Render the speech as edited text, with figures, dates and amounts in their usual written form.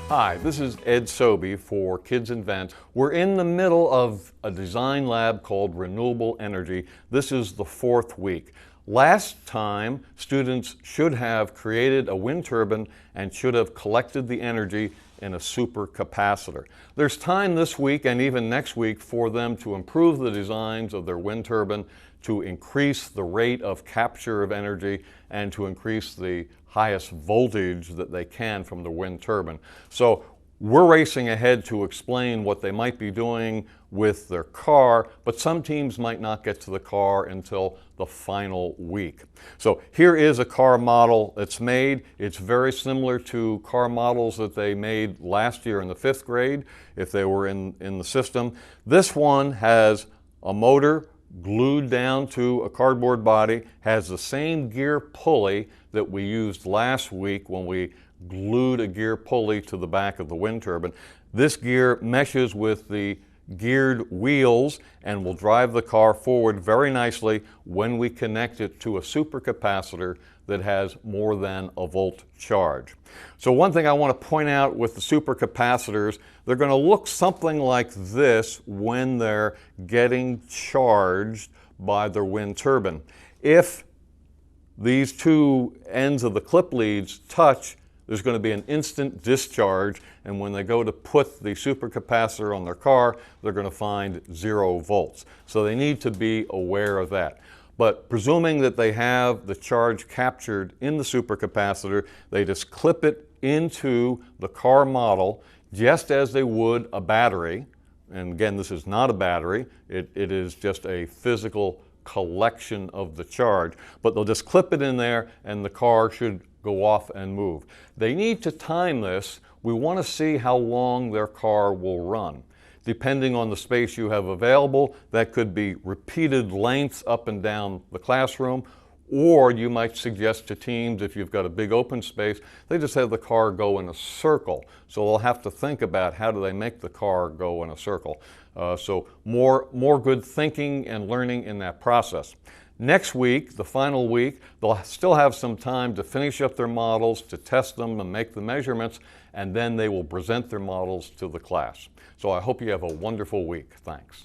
Hi, this is Ed Sobey for Kids Invent. We're in the middle of a design lab called Renewable Energy. This is the 4th week. Last time, students should have created a wind turbine and should have collected the energy in a supercapacitor. There's time this week and even next week for them to improve the designs of their wind turbine, to increase the rate of capture of energy, and to increase the highest voltage that they can from the wind turbine. So we're racing ahead to explain what they might be doing with their car, but some teams might not get to the car until the final week. So here is a car model that's made. It's very similar to car models that they made last year in the 5th grade, if they were in the system. This one has a motor glued down to a cardboard body, has the same gear pulley that we used last week when we glued a gear pulley to the back of the wind turbine. This gear meshes with the geared wheels and will drive the car forward very nicely when we connect it to a supercapacitor that has more than a volt charge. So one thing I want to point out with the supercapacitors, they're going to look something like this when they're getting charged by their wind turbine. If these two ends of the clip leads touch, there's going to be an instant discharge, and when they go to put the supercapacitor on their car, they're going to find 0 volts. So they need to be aware of that. But presuming that they have the charge captured in the supercapacitor, they just clip it into the car model just as they would a battery. And again, this is not a battery. It is just a physical collection of the charge. But they'll just clip it in there and the car should go off and move. They need to time this. We want to see how long their car will run. Depending on the space you have available, that could be repeated lengths up and down the classroom, or you might suggest to teams, if you've got a big open space, they just have the car go in a circle. So they'll have to think about how do they make the car go in a circle. So more good thinking and learning in that process. Next week, the final week, they'll still have some time to finish up their models, to test them and make the measurements, and then they will present their models to the class. So I hope you have a wonderful week. Thanks.